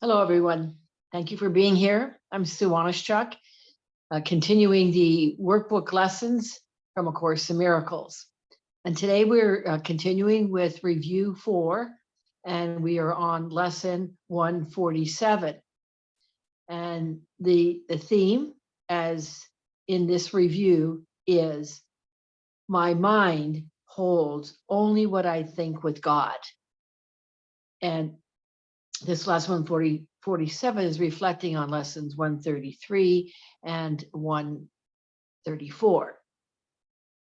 Hello, everyone. Thank you for being here. I'm Sue.oneschuk, continuing the workbook lessons from A Course in Miracles. And today we're continuing with review 4, and we are on lesson 147. And the theme, as in this review, is my mind holds only what I think with God. And this lesson 147 is reflecting on lessons 133 and 134.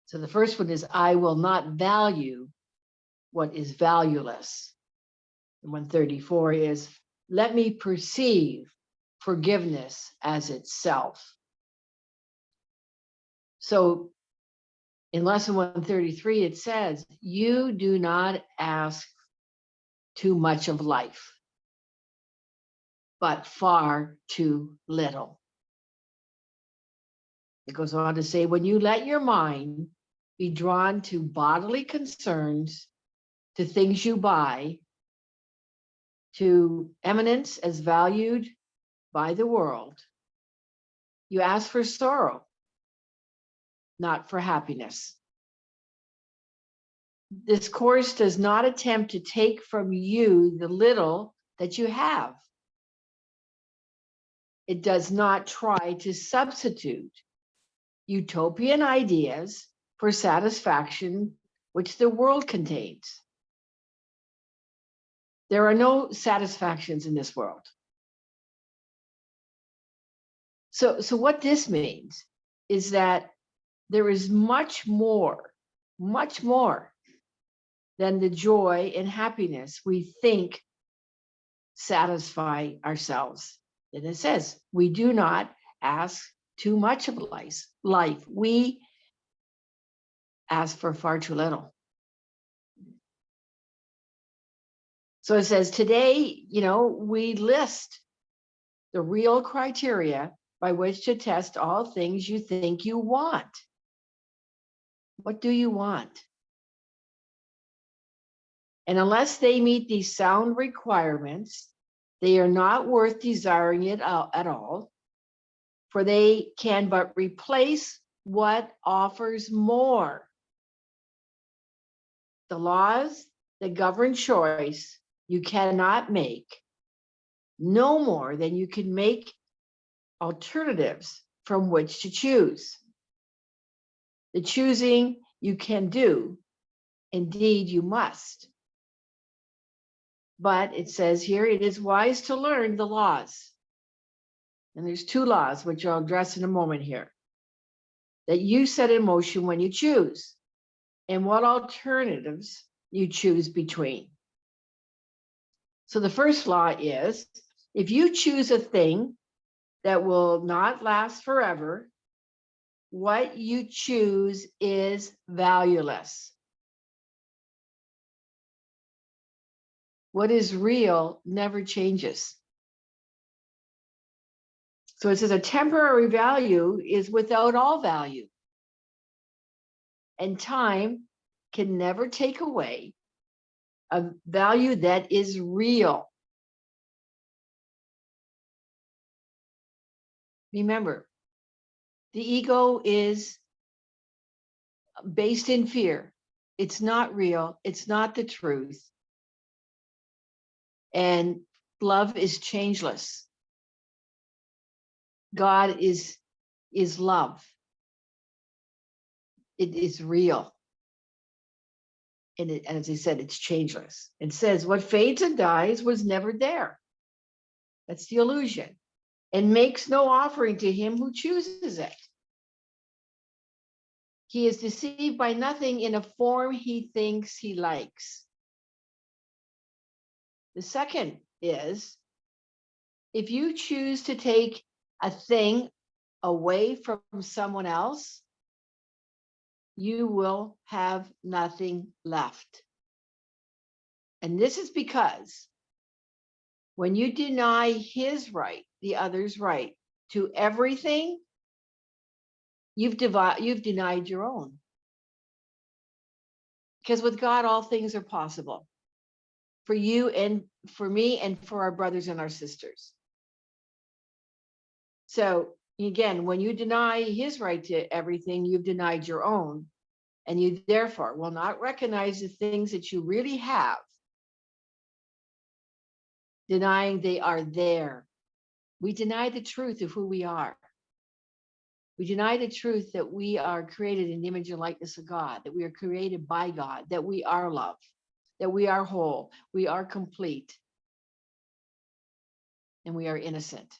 So the first one is, I will not value what is valueless. And 134 is, let me perceive forgiveness as itself. So in lesson 133, it says, you do not ask too much of life, but far too little. It goes on to say, when you let your mind be drawn to bodily concerns, to things you buy, to eminence as valued by the world, you ask for sorrow, not for happiness. This course does not attempt to take from you the little that you have. It does not try to substitute utopian ideas for satisfaction which the world contains. There are no satisfactions in this world. So what this means is that there is much more than the joy and happiness we think satisfy ourselves. And it says, we do not ask too much of life. We ask for far too little. So it says, today, we list the real criteria by which to test all things you think you want. What do you want? And unless they meet these sound requirements, they are not worth desiring it at all, for they can but replace what offers more. The laws that govern choice you cannot make, no more than you can make alternatives from which to choose. The choosing you can do, indeed you must. But it says here, it is wise to learn the laws. And there's 2 laws, which I'll address in a moment here, that you set in motion when you choose, and what alternatives you choose between. So the first law is, if you choose a thing that will not last forever, what you choose is valueless. What is real never changes. So it says a temporary value is without all value. And time can never take away a value that is real. Remember, the ego is based in fear. It's not real. It's not the truth. And love is changeless. God is love. It is real. And as I said, it's changeless. It says, what fades and dies was never there. That's the illusion. And makes no offering to him who chooses it. He is deceived by nothing in a form he thinks he likes. The second is, if you choose to take a thing away from someone else, you will have nothing left. And this is because when you deny his right, the other's right to everything, you've denied your own. Because with God, all things are possible. for you and for me and for our brothers and our sisters. So again, when you deny his right to everything, you've denied your own, and you therefore will not recognize the things that you really have, denying they are there. We deny the truth of who we are. We deny the truth that we are created in the image and likeness of God, that we are created by God, that we are love, that we are whole, we are complete, and we are innocent.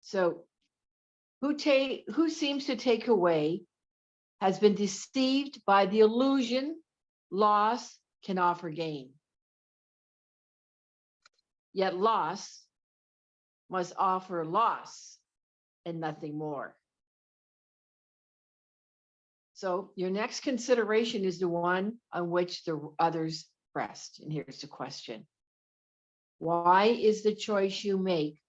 So who seems to take away has been deceived by the illusion loss can offer gain. Yet loss must offer loss and nothing more. So your next consideration is the one on which the others rest. And here's the question. Why is the choice you make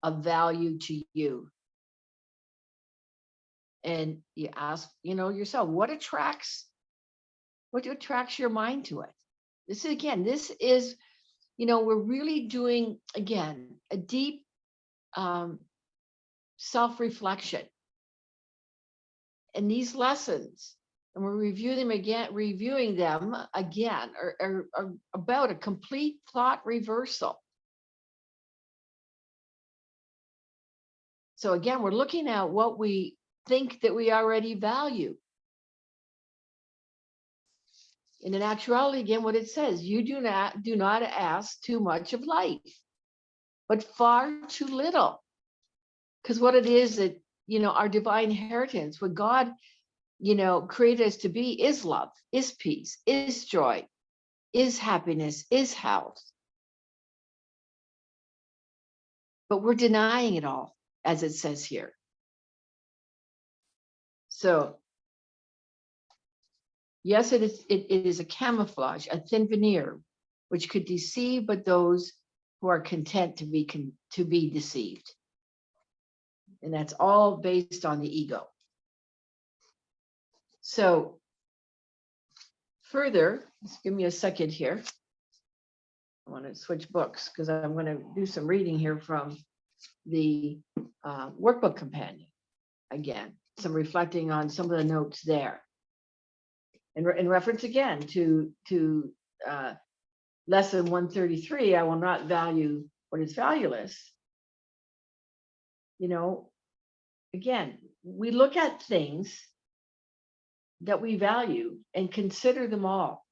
of value to you? And you ask, yourself, what attracts your mind to it? This is, we're really doing, again, a deep self-reflection. And these lessons, and we're reviewing them again, are about a complete thought reversal. So again, we're looking at what we think that we already value. And in actuality, again, what it says, you do not ask too much of life, but far too little. Because what it is that, our divine inheritance, what God, created us to be is love, is peace, is joy, is happiness, is health. But we're denying it all, as it says here. So yes, it is a camouflage, a thin veneer, which could deceive, but those who are content to be deceived. And that's all based on the ego. So further, just give me a second here. I want to switch books because I'm going to do some reading here from the Workbook Companion. Again, some reflecting on some of the notes there. In reference again to lesson 133, I will not value what is valueless. Again, we look at things that we value and consider them all.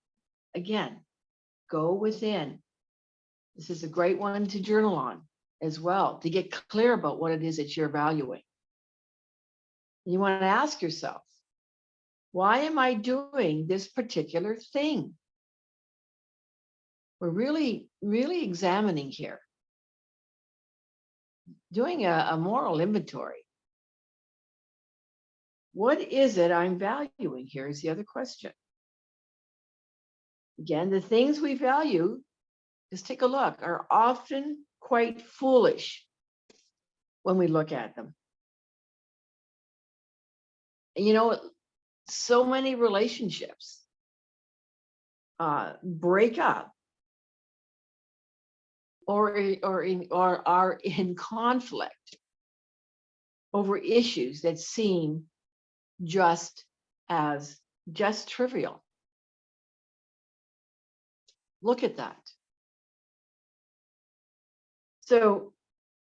Again, go within. This is a great one to journal on as well, to get clear about what it is that you're valuing. And you want to ask yourself, why am I doing this particular thing? We're really, really examining here, doing a moral inventory. What is it I'm valuing here is the other question. Again, the things we value, just take a look, are often quite foolish when we look at them. And so many relationships break up or are in conflict over issues that seem just trivial. Look at that. So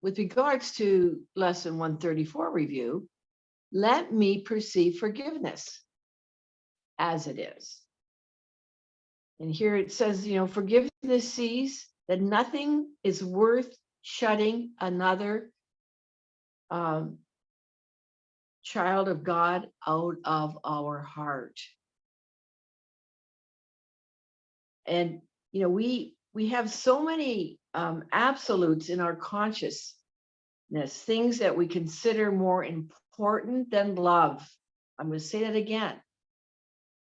with regards to lesson 134 review, let me perceive forgiveness as it is. And here it says, forgiveness sees that nothing is worth shutting another child of God out of our heart. And, we have so many absolutes in our consciousness, things that we consider more important than love. I'm going to say that again.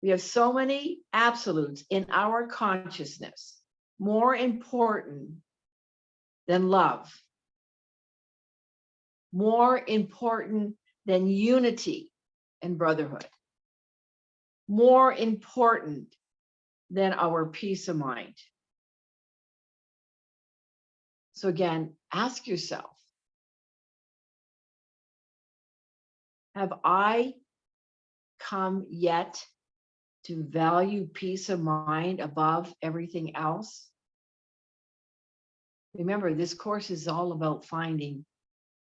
We have so many absolutes in our consciousness, more important than love, more important than unity and brotherhood, more important than our peace of mind. So again, ask yourself, have I come yet to value peace of mind above everything else? Remember, this course is all about finding,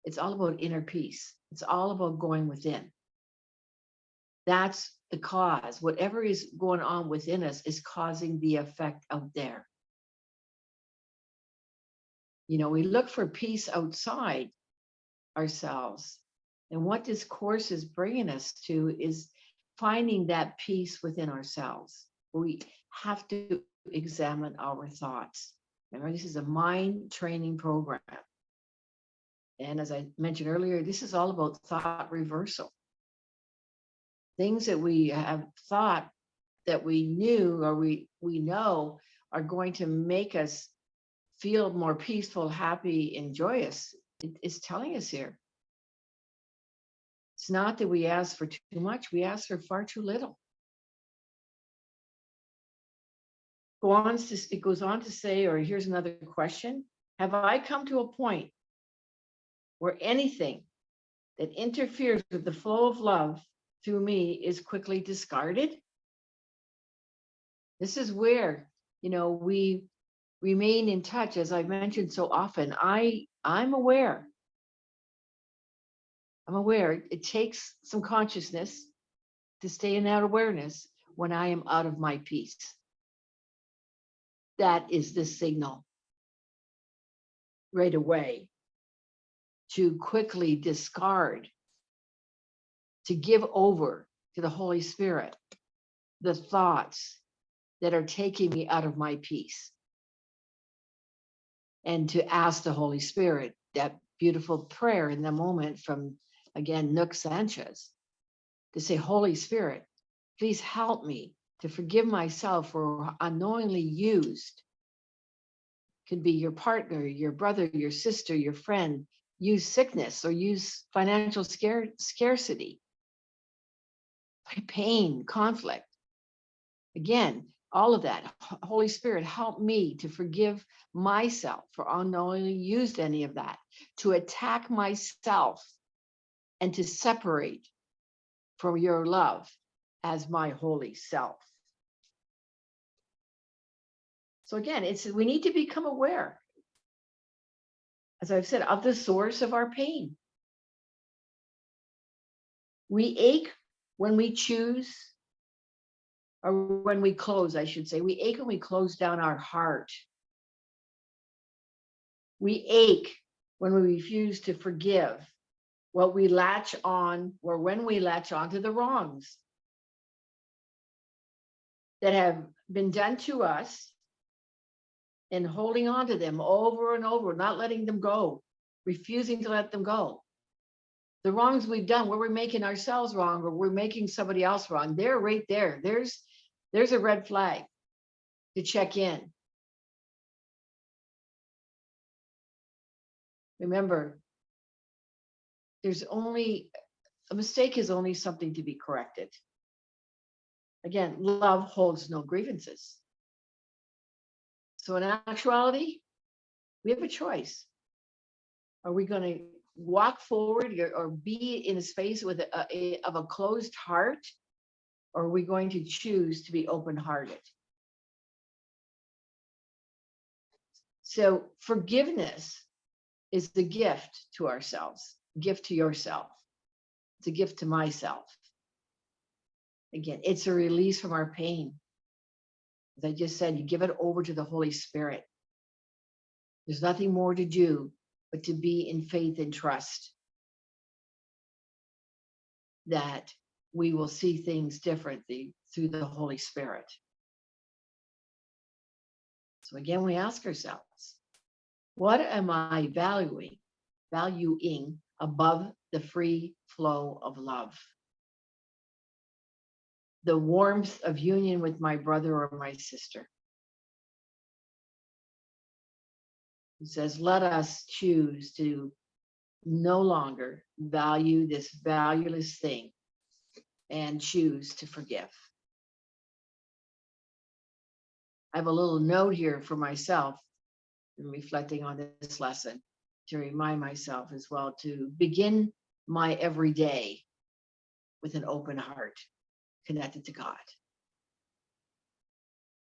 it's all about inner peace. It's all about going within. That's the cause. Whatever is going on within us is causing the effect out there. You know, we look for peace outside ourselves. And what this course is bringing us to is finding that peace within ourselves. We have to examine our thoughts. Remember, this is a mind training program. And as I mentioned earlier, this is all about thought reversal. Things that we have thought that we knew or we know are going to make us feel more peaceful, happy, and joyous. It's telling us here. It's not that we ask for too much, we ask for far too little. It goes on to say, or here's another question. Have I come to a point where anything that interferes with the flow of love through me is quickly discarded? This is where, you know, we remain in touch, as I've mentioned so often. I'm aware. I'm aware. It takes some consciousness to stay in that awareness when I am out of my peace. That is the signal right away to quickly discard, to give over to the Holy Spirit the thoughts that are taking me out of my peace. And to ask the Holy Spirit that beautiful prayer in the moment from, again, Nook Sanchez, to say, Holy Spirit, please help me to forgive myself for unknowingly used. Could be your partner, your brother, your sister, your friend, use sickness or use financial scarcity, pain, conflict. Again, all of that. Holy Spirit, help me to forgive myself for unknowingly used any of that, to attack myself and to separate from your love as my holy self. So again, we need to become aware, as I've said, of the source of our pain. We ache when we choose, or when we close, I should say. We ache when we close down our heart. We ache when we refuse to forgive what we latch on, or when we latch on to the wrongs that have been done to us, and holding on to them over and over, not letting them go, refusing to let them go. The wrongs we've done, where we're making ourselves wrong or we're making somebody else wrong, they're right there. There's a red flag to check in. Remember, a mistake is only something to be corrected. Again, love holds no grievances. So in actuality, we have a choice. Are we going to walk forward or be in a space with a closed heart, or are we going to choose to be open-hearted? So forgiveness is the gift to ourselves, gift to yourself. It's a gift to myself. Again, it's a release from our pain. As I just said, you give it over to the Holy Spirit. There's nothing more to do but to be in faith and trust that we will see things differently through the Holy Spirit. So again, we ask ourselves, what am I valuing above the free flow of love? The warmth of union with my brother or my sister. It says, let us choose to no longer value this valueless thing and choose to forgive. I have a little note here for myself in reflecting on this lesson to remind myself as well to begin my everyday with an open heart connected to God.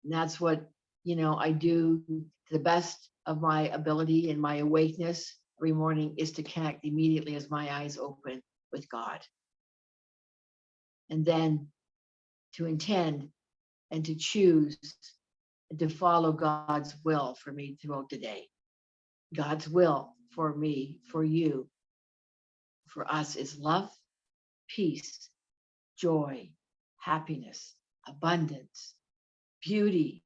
And that's what, I do to the best of my ability and my awakeness every morning is to connect immediately as my eyes open with God. And then to intend and to choose and to follow God's will for me throughout the day. God's will for me, for you, for us is love, peace, joy, happiness, abundance, beauty,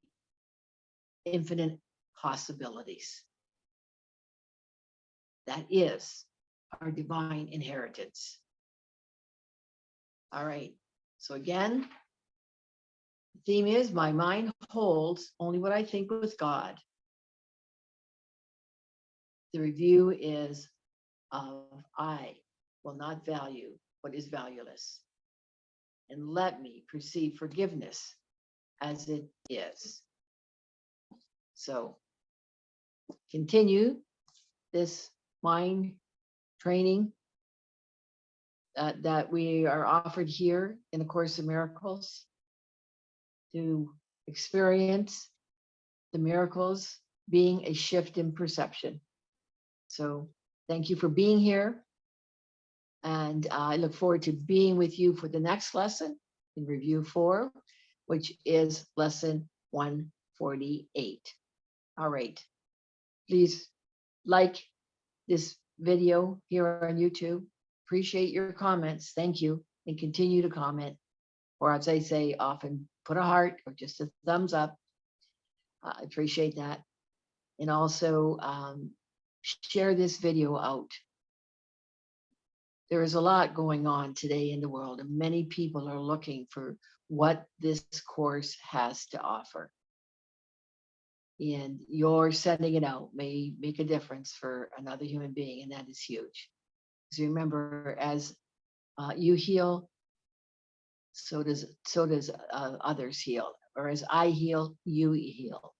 infinite possibilities. That is our divine inheritance. All right. So again, the theme is my mind holds only what I think with God. The review is of I will not value what is valueless. And let me perceive forgiveness as it is. So continue this mind training that we are offered here in A Course in Miracles to experience the miracles being a shift in perception. So thank you for being here. And I look forward to being with you for the next lesson in Review 4, which is lesson 148. All right. Please like this video here on YouTube. Appreciate your comments. Thank you. And continue to comment. Or as I say, often put a heart or just a thumbs up. I appreciate that. And also share this video out. There is a lot going on today in the world, and many people are looking for what this course has to offer. And your sending it out may make a difference for another human being, and that is huge. Because remember, as you heal, so does others heal. Or as I heal, you heal.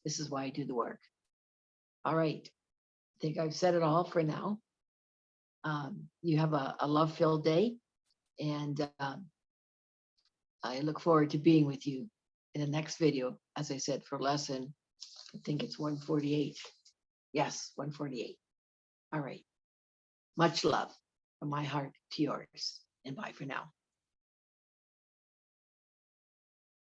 This is why I do the work. All right. I think I've said it all for now. You have a love-filled day, and I look forward to being with you in the next video, as I said, for lesson, I think it's 148. Yes, 148. All right. Much love from my heart to yours, and bye for now.